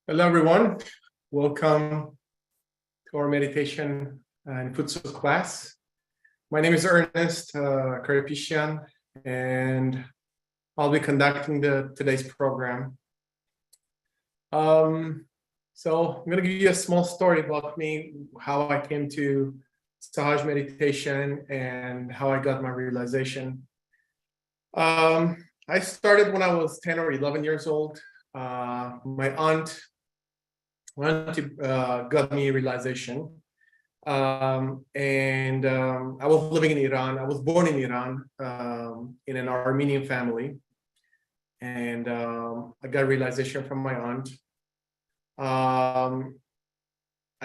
Hello, everyone. Welcome to our meditation and Footsoak class. My name is Ernest, Karapetian, and I'll be conducting today's program. So I'm going to give you a small story about me, how I came to Sahaja meditation, and how I got my realization. I started when I was 10 or 11 years old. My aunt got me a realization. I was living in Iran. I was born in Iran in an Armenian family. And I got a realization from my aunt. I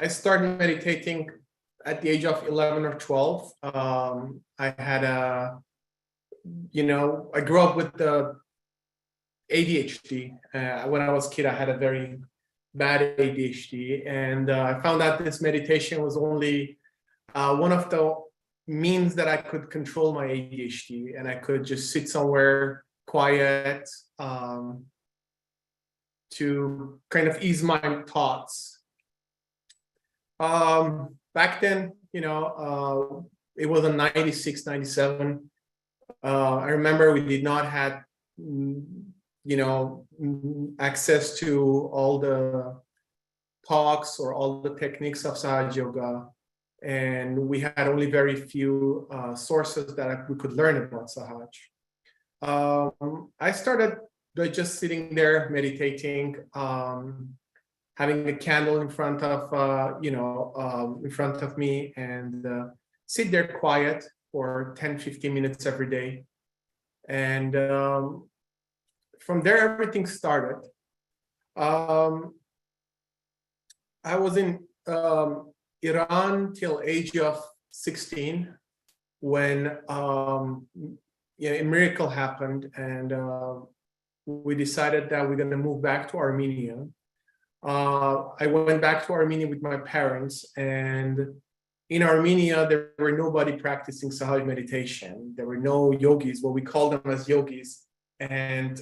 started meditating at the age of 11 or 12. I had I grew up with the ADHD. When I was a kid, I had a very bad ADHD, and I found out this meditation was only one of the means that I could control my ADHD, and I could just sit somewhere quiet to kind of ease my thoughts. Back then, it was in 96, 97. I remember we did not have access to all the talks or all the techniques of Sahaja Yoga. And we had only very few sources that we could learn about Sahaja. I started by just sitting there meditating, having a candle in front of me, and sit there quiet for 10-15 minutes every day. And from there, everything started. I was in Iran till age of 16 when a miracle happened, and we decided that we're going to move back to Armenia. I went back to Armenia with my parents, and in Armenia, there were nobody practicing Sahaja meditation. There were no yogis, what we call them as yogis. And,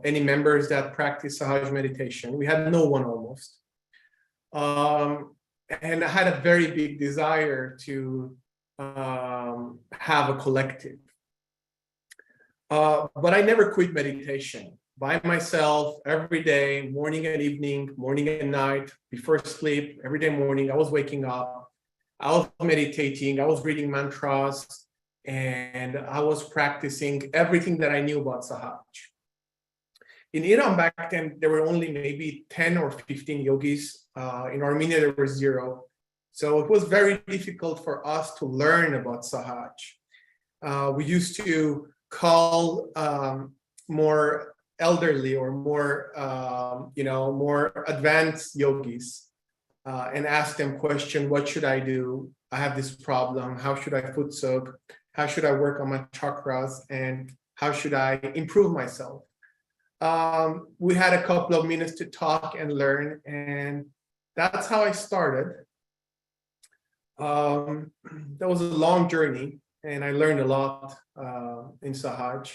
any members that practice Sahaja meditation. We had no one almost. And I had a very big desire to have a collective. But I never quit meditation. By myself, every day, morning and evening, morning and night, before sleep, every day morning, I was waking up, I was meditating, I was reading mantras, and I was practicing everything that I knew about Sahaja. In Iran back then, there were only maybe 10 or 15 yogis. In Armenia, there were 0. So it was very difficult for us to learn about Sahaja. We used to call more elderly or more, more advanced yogis and ask them question, what should I do? I have this problem. How should I Footsoak? How should I work on my chakras? And how should I improve myself? We had a couple of minutes to talk and learn, and that's how I started. That was a long journey, and I learned a lot in Sahaja.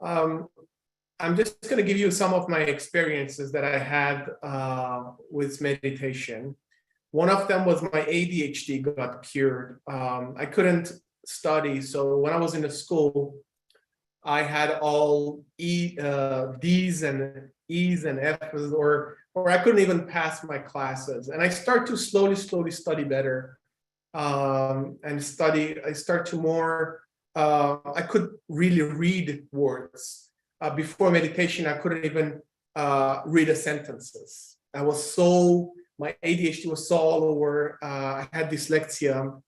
I'm just going to give you some of my experiences that I had with meditation. One of them was my ADHD got cured. I couldn't study, so when I was in the school, I had all D's and E's and F's, or I couldn't even pass my classes. And I start to slowly study better and study. I start to more. I could really read words. Before meditation, I couldn't even read the sentences. My ADHD was so all over. I had dyslexia.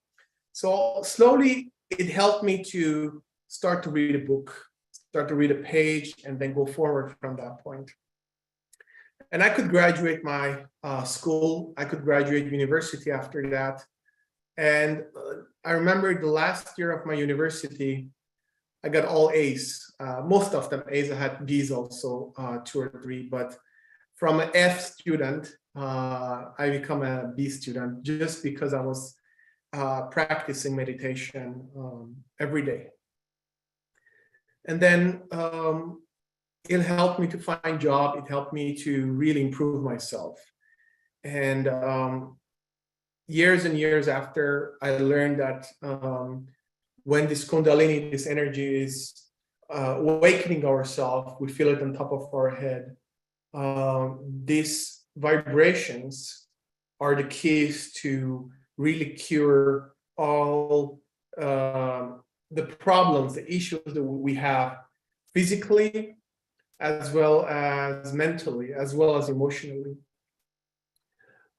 So slowly, it helped me to start to read a book, start to read a page, and then go forward from that point. And I could graduate my school. I could graduate university after that. And I remember the last year of my university, I got all A's. Most of them A's. I had B's also, 2 or 3. But from an F student, I become a B student just because I was practicing meditation every day. And then it helped me to find job. It helped me to really improve myself. And years and years after, I learned that when this Kundalini, this energy is awakening ourselves, we feel it on top of our head. These vibrations are the keys to really cure all the problems, the issues that we have physically, as well as mentally, as well as emotionally.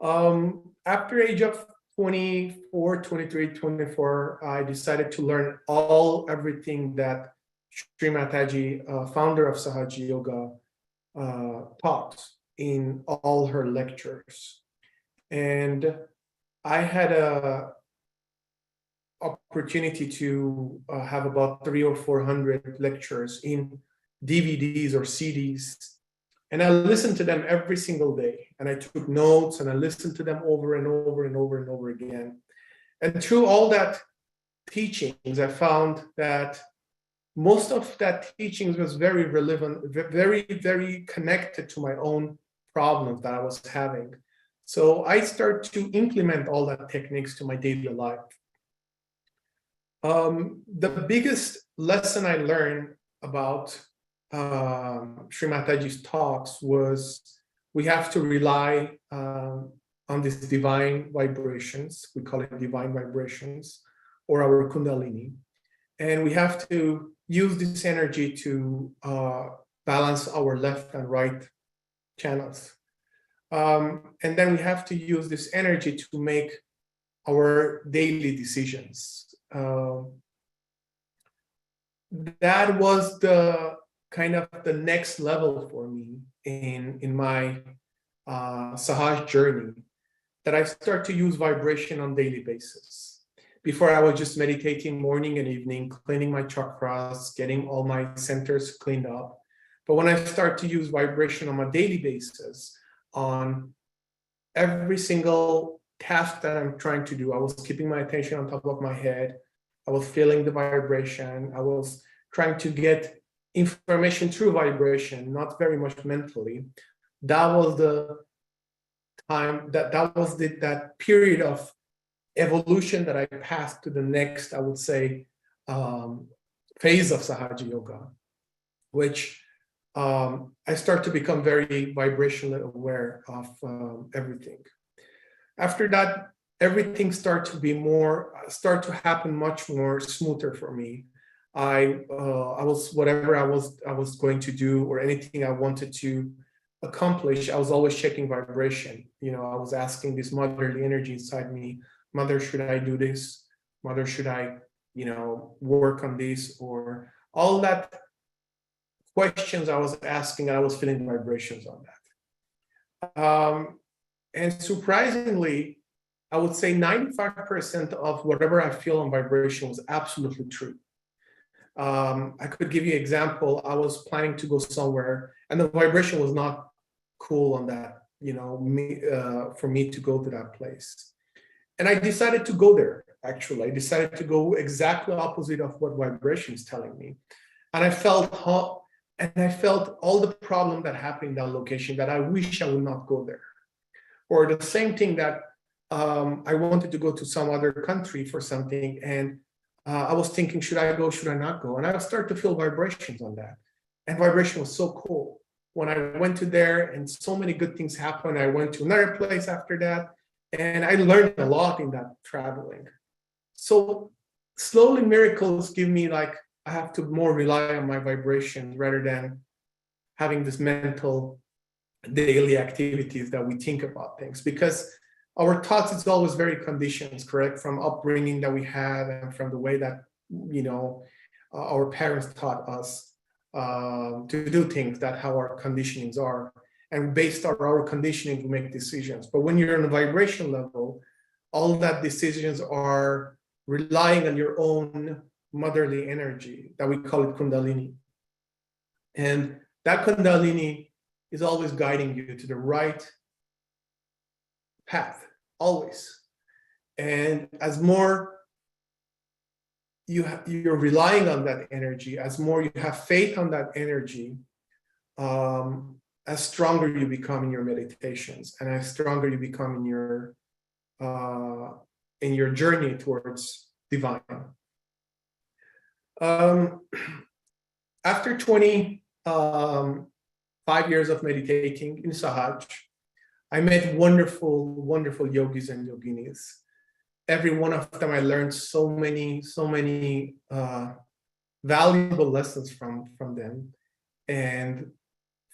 After age of 24, 23, 24, I decided to learn everything that Sri Mataji, founder of Sahaja Yoga, taught in all her lectures. And I had a opportunity to have about 300 or 400 lectures in DVDs or CDs. And I listened to them every single day. And I took notes and I listened to them over and over and over and over again. And through all that teachings, I found that most of that teachings was very relevant, very, very connected to my own problems that I was having. So I started to implement all that techniques to my daily life. The biggest lesson I learned about Sri Mataji's talks was we have to rely on these divine vibrations. We call it divine vibrations, or our Kundalini. And we have to use this energy to balance our left and right channels. And then we have to use this energy to make our daily decisions. That was the kind of the next level for me in my Sahaja journey, that I start to use vibration on daily basis. Before, I was just meditating morning and evening, cleaning my chakras, getting all my centers cleaned up. But when I start to use vibration on a daily basis, on every single task that I'm trying to do, I was keeping my attention on top of my head. I was feeling the vibration. I was trying to get information through vibration, not very much mentally. That was the time, that was that period of evolution that I passed to the next, I would say, phase of Sahaja Yoga, which I start to become very vibrationally aware of everything. After that, everything start to happen much more smoother for me. I was, whatever I was going to do, or anything I wanted to accomplish, I was always checking vibration. You know, I was asking this motherly energy inside me, Mother, should I do this? Mother, should I, work on this? Or all that questions I was asking, and I was feeling vibrations on that. And surprisingly, I would say 95% of whatever I feel on vibration was absolutely true. I could give you an example. I was planning to go somewhere, and the vibration was not cool on that, for me to go to that place. And I decided to go there, actually. I decided to go exactly opposite of what vibration is telling me. And I felt all the problem that happened in that location, that I wish I would not go there. Or the same thing that I wanted to go to some other country for something, and I was thinking, should I go, should I not go? And I started to feel vibrations on that. And vibration was so cool. When I went to there, and so many good things happened, I went to another place after that, and I learned a lot in that traveling. So slowly miracles give me, like, I have to more rely on my vibration rather than having this mental daily activities that we think about things, because our thoughts is always very conditioned, correct? From upbringing that we had, and from the way that, our parents taught us to do things, that how our conditionings are. And based on our conditioning, we make decisions. But when you're on a vibration level, all that decisions are relying on your own motherly energy, that we call it Kundalini. And that Kundalini is always guiding you to the right path, always. And as more you're relying on that energy, as more you have faith on that energy, as stronger you become in your meditations, and as stronger you become in your journey towards divine. After 25 years of meditating in Sahaja, I met wonderful, wonderful yogis and yoginis. Every one of them, I learned so many valuable lessons from them. And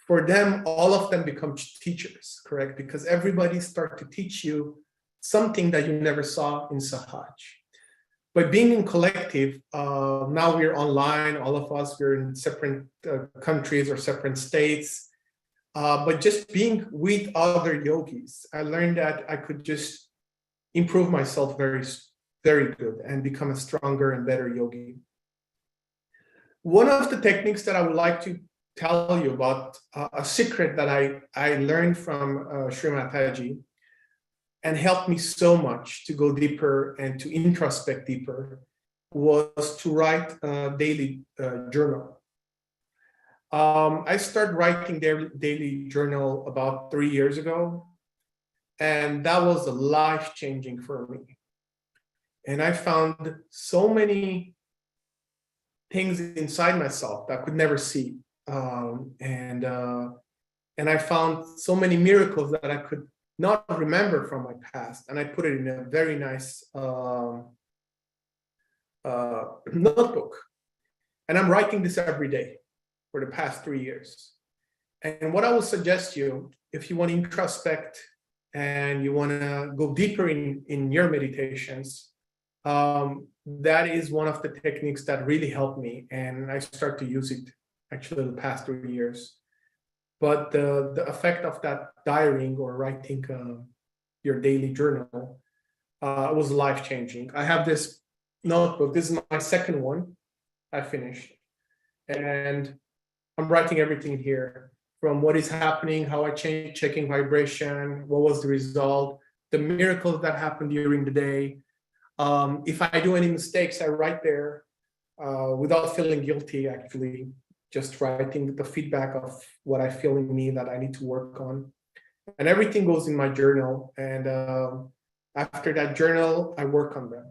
for them, all of them become teachers, correct? Because everybody starts to teach you something that you never saw in Sahaja. But being in collective, now we're online, all of us, we're in separate countries or separate states. But just being with other yogis, I learned that I could just improve myself very, very good and become a stronger and better yogi. One of the techniques that I would like to tell you about, a secret that I learned from Sri Mataji and helped me so much to go deeper and to introspect deeper, was to write a daily journal. I started writing daily journal about 3 years ago, and that was life-changing for me. And I found so many things inside myself that I could never see. And I found so many miracles that I could not remember from my past. And I put it in a very nice notebook. And I'm writing this every day for the past 3 years. And what I will suggest you, if you want to introspect and you want to go deeper in your meditations, that is one of the techniques that really helped me, and I start to use it actually the past 3 years. But the effect of that diarying or writing your daily journal was life-changing. I have this notebook. This is my second one. I finished, and I'm writing everything here, from what is happening, how I change, checking vibration, what was the result, the miracles that happened during the day. If I do any mistakes, I write there without feeling guilty, actually, just writing the feedback of what I feel in me that I need to work on. And everything goes in my journal. And after that journal, I work on them.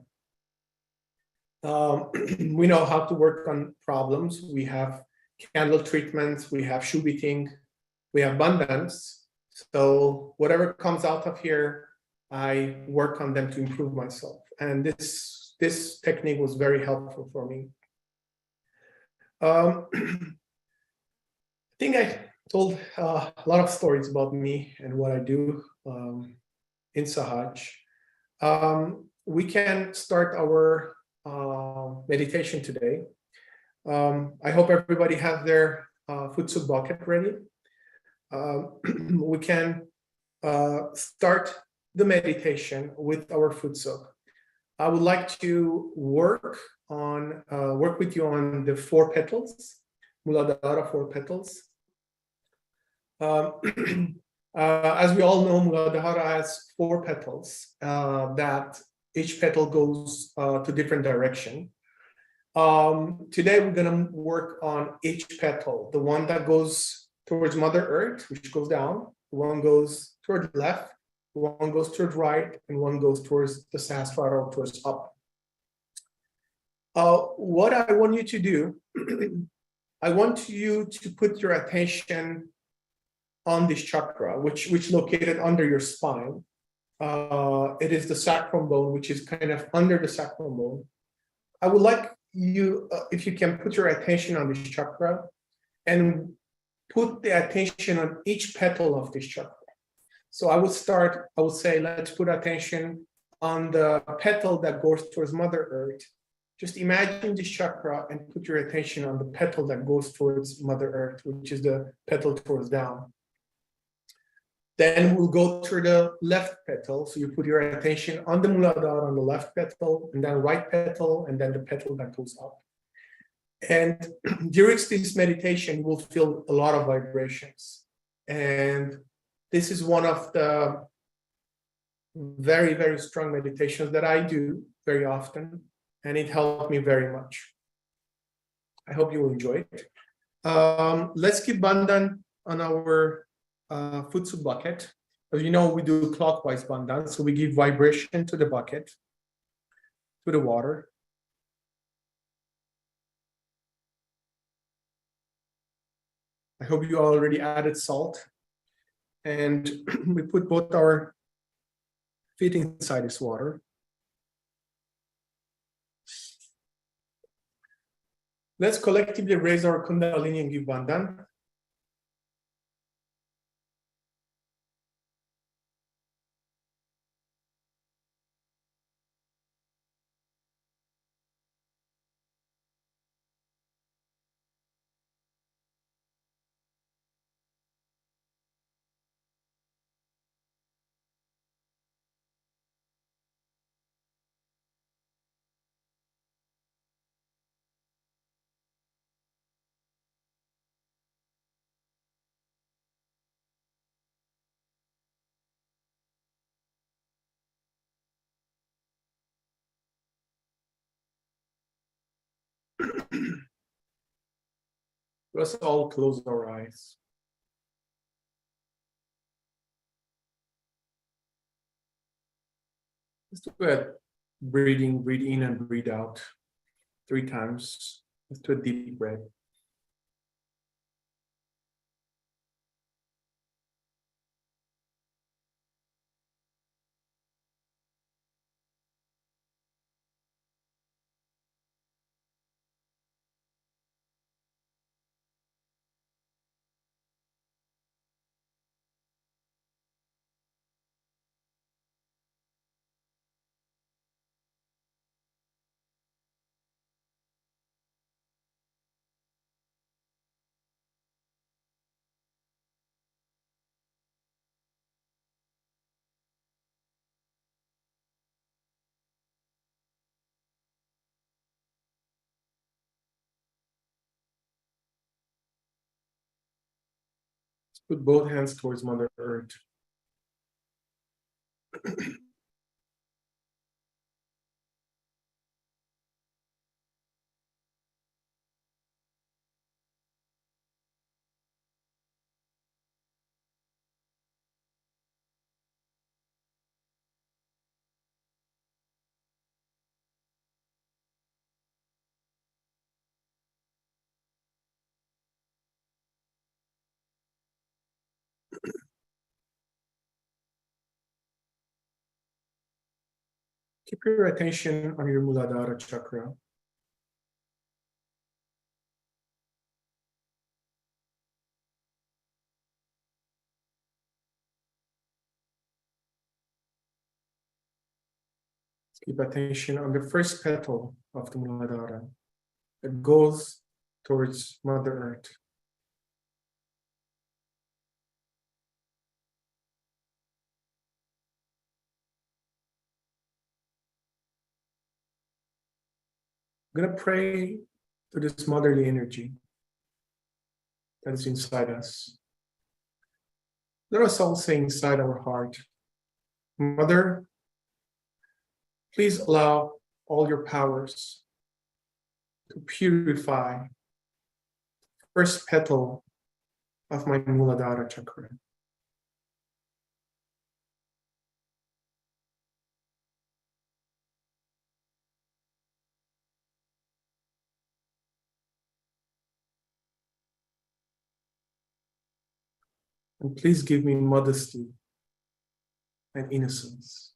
We know how to work on problems. We have candle treatments, we have shubiting, we have bandhans. So whatever comes out of here, I work on them to improve myself. And this technique was very helpful for me. I think I told a lot of stories about me and what I do in Sahaja. We can start our meditation today. I hope everybody has their Footsoak bucket ready. We can start the meditation with our Footsoak. I would like to work with you on the 4 petals, Muladhara 4 petals. As we all know, Muladhara has 4 petals that each petal goes to different direction. Today we're going to work on each petal, the one that goes towards Mother Earth, which goes down, one goes toward the left, one goes toward right, and one goes towards the Sahasrara, or towards up. What I want you to do, I want you to put your attention on this chakra, which located under your spine. It is the sacrum bone, which is kind of under the sacrum bone. I would like you, if you can, put your attention on this chakra and put the attention on each petal of this chakra. So I would say, let's put attention on the petal that goes towards Mother Earth. Just imagine this chakra and put your attention on the petal that goes towards Mother Earth, which is the petal towards down. Then we'll go through the left petal. So you put your attention on the Muladhara on the left petal, and then right petal, and then the petal that goes up. And during this meditation, you will feel a lot of vibrations. And this is one of the very, very strong meditations that I do very often, and it helped me very much. I hope you will enjoy it. Let's keep bandhan on our Footsoak bucket. As you know, we do clockwise bandhan, so we give vibration to the bucket, to the water. I hope you already added salt. And we put both our feet inside this water. Let's collectively raise our Kundalini and give bandhan. Let's all close our eyes. Let's do a breathing, breathe in and breathe out 3 times. Let's do a deep breath. Put both hands towards Mother Earth. Keep your attention on your Muladhara chakra. Keep attention on the first petal of the Muladhara that goes towards Mother Earth. I'm going to pray to this motherly energy that is inside us. Let us all say inside our heart, Mother, please allow all your powers to purify the first petal of my Muladhara chakra. And please give me modesty and innocence.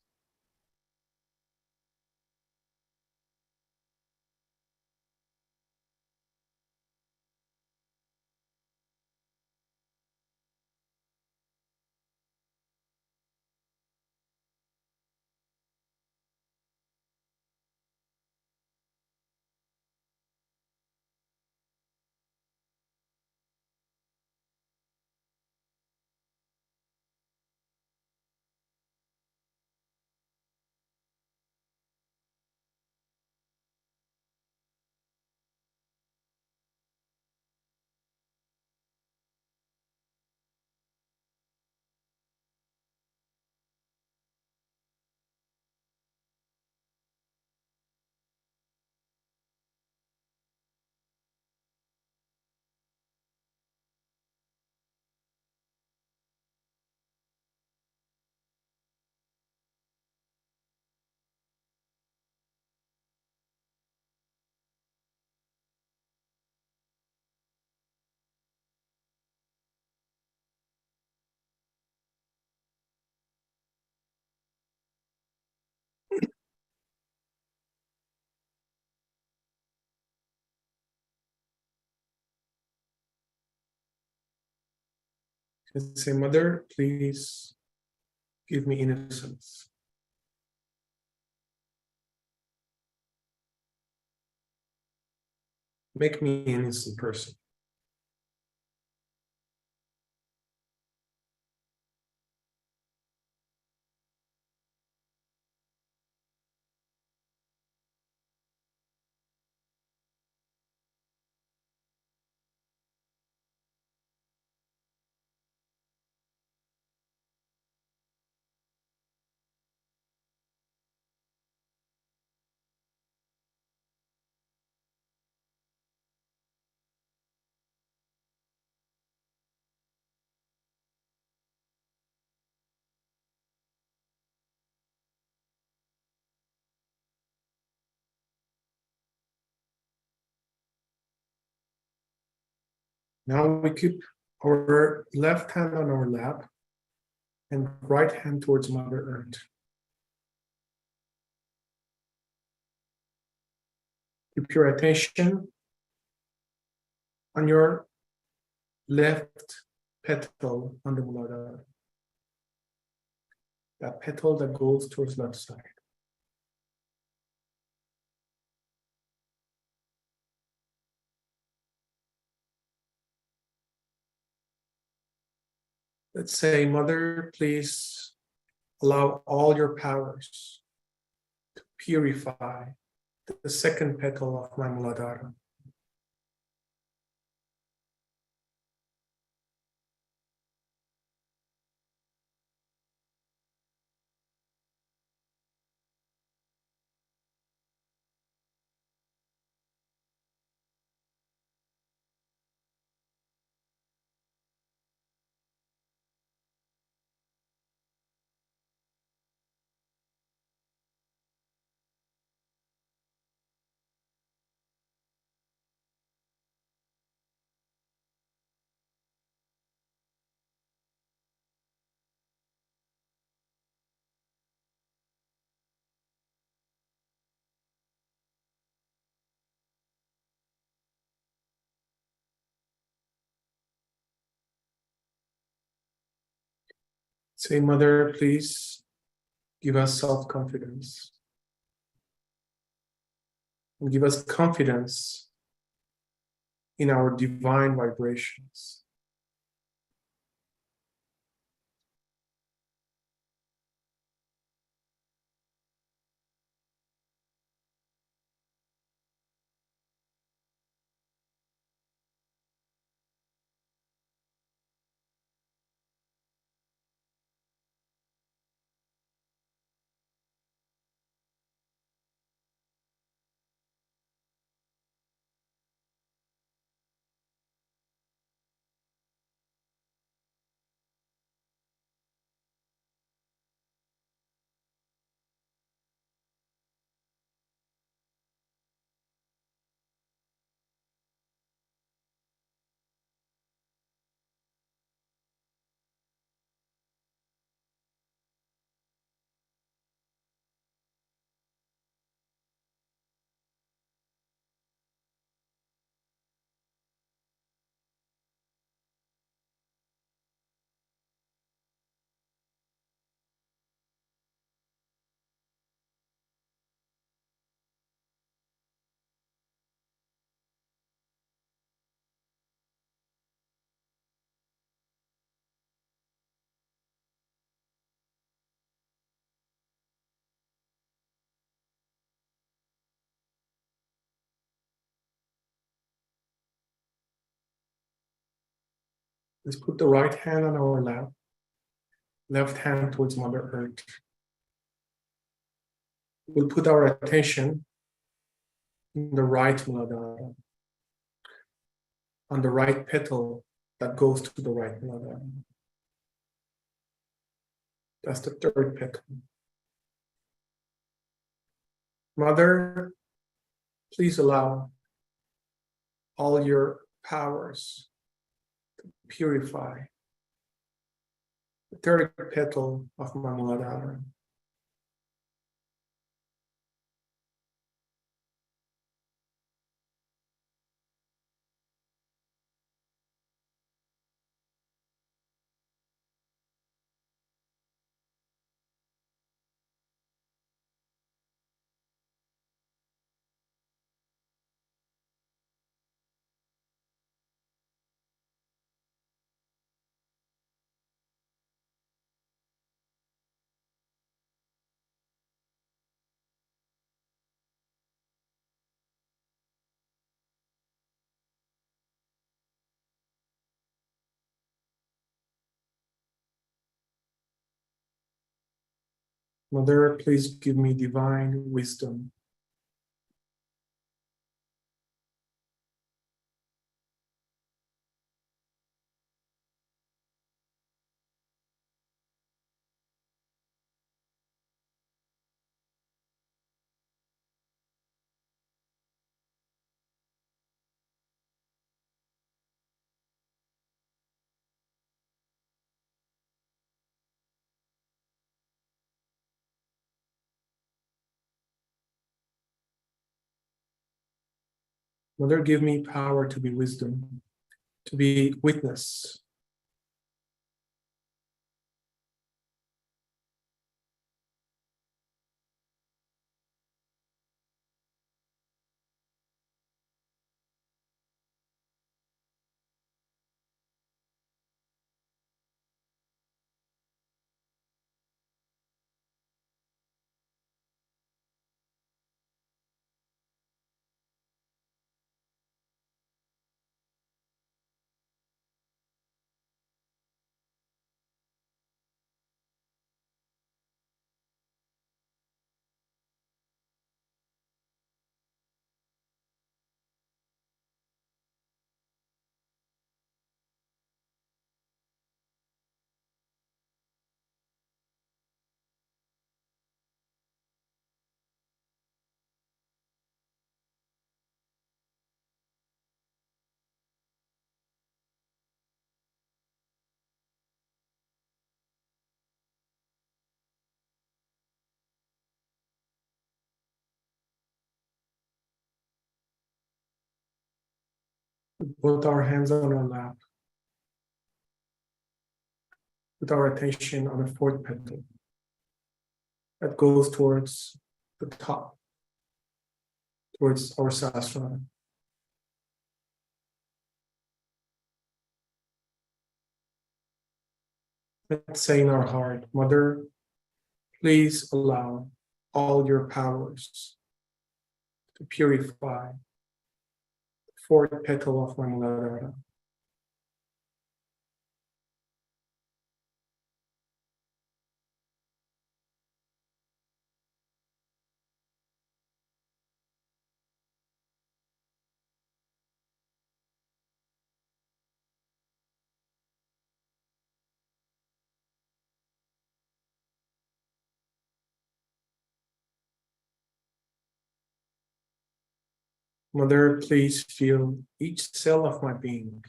And say, Mother, please give me innocence. Make me an innocent person. Now we keep our left hand on our lap and right hand towards Mother Earth. Keep your attention on your left petal on the Muladhara. That petal that goes towards left side. Let's say, Mother, please allow all your powers to purify the second petal of my Muladhara. Say, Mother, please give us self-confidence. And give us confidence in our divine vibrations. Let's put the right hand on our lap, left hand towards Mother Earth. We'll put our attention in the right Muladhara, on the right petal that goes to the right Muladhara. That's the third petal. Mother, please allow all your powers to purify the third petal of my Muladhara. Mother, please give me divine wisdom. Mother, give me power to be wisdom, to be witness. Put our hands on our lap. Put our attention on the fourth petal that goes towards the top, towards our sasana. Let's say in our heart, Mother, please allow all your powers to purify the fourth petal of my Muladhara. Mother, please fill each cell of my being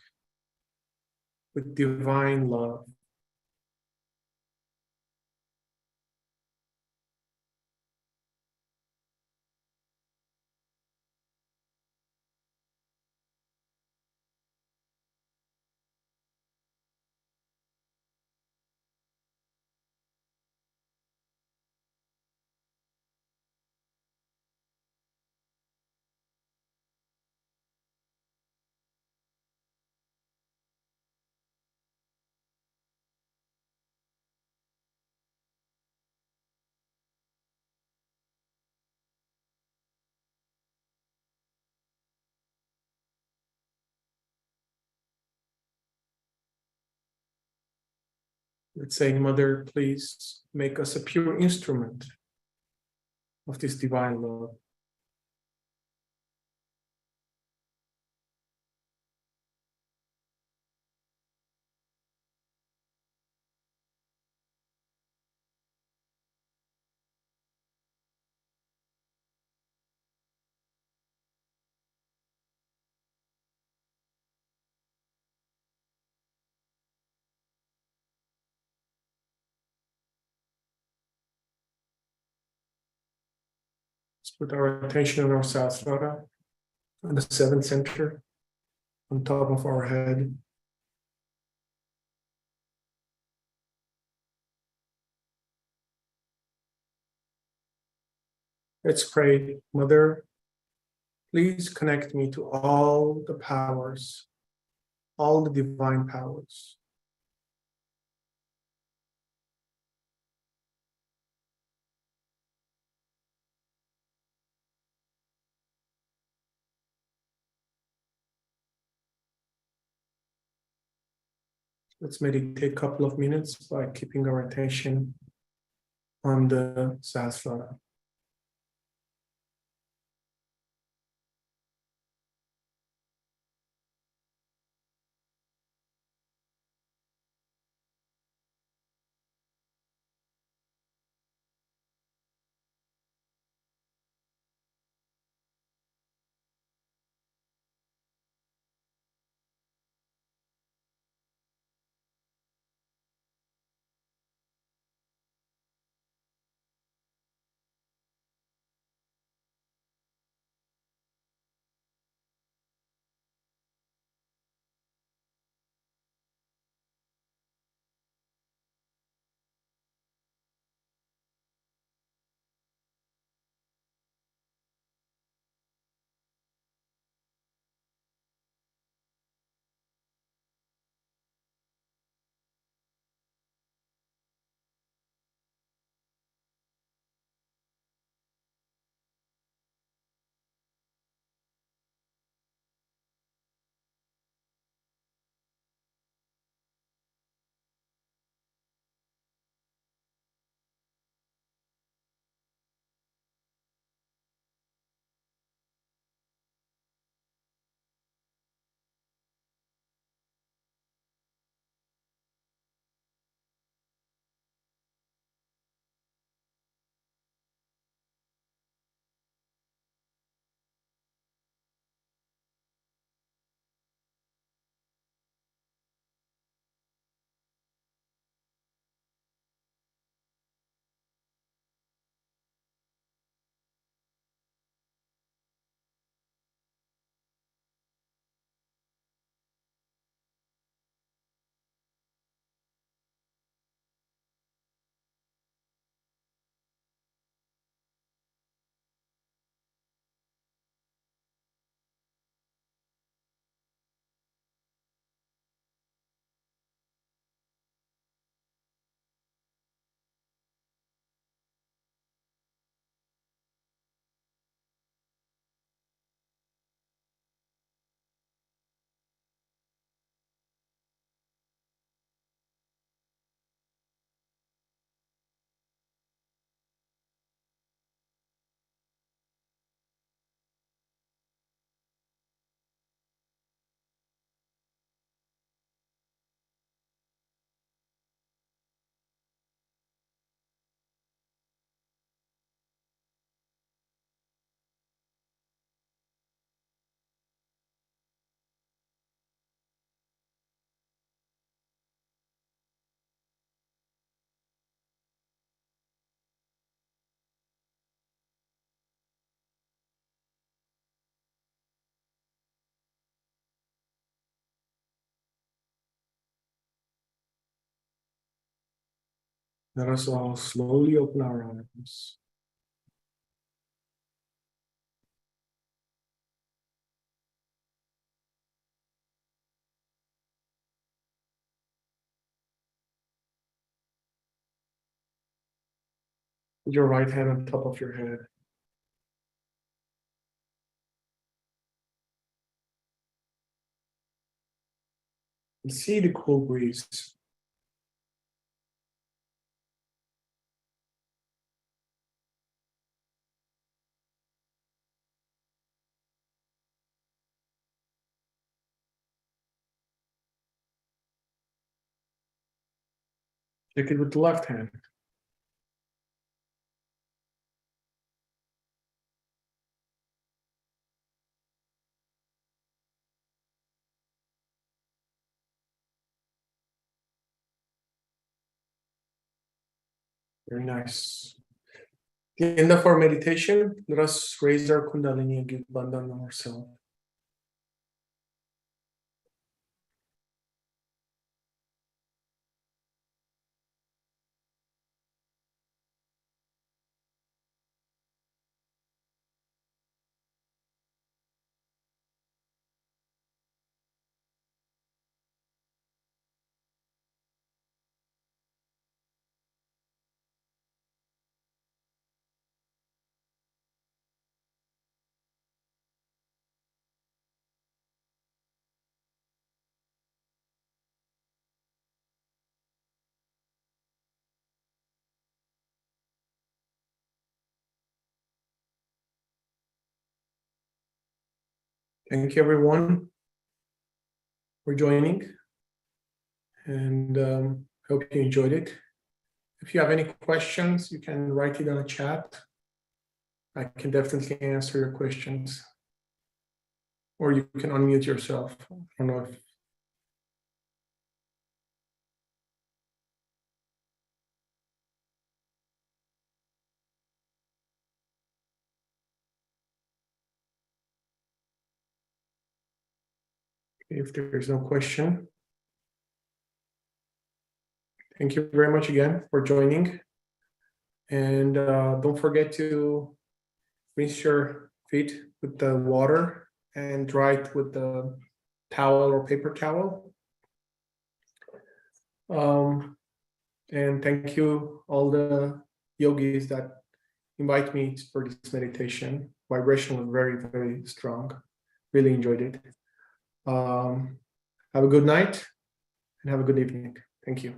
with divine love. Let's say, Mother, please make us a pure instrument of this divine love. Let's put our attention on our Sahasrara, on the seventh center, on top of our head. Let's pray, Mother, please connect me to all the powers, all the divine powers. Let's meditate a couple of minutes by keeping our attention on the Sahasrara. Let us all slowly open our eyes. Put your right hand on top of your head. And see the cool breeze. Check it with the left hand. Very nice. The end of our meditation, let us raise our Kundalini and give Bandhan on ourselves. Thank you, everyone, for joining, and hope you enjoyed it. If you have any questions, you can write it on a chat. I can definitely answer your questions. Or you can unmute yourself. I don't know if there's no question. Thank you very much again for joining. And don't forget to rinse your feet with the water and dry it with the towel or paper towel. And thank you all the yogis that invite me for this meditation. Vibration was very, very strong. Really enjoyed it. Have a good night and have a good evening. Thank you.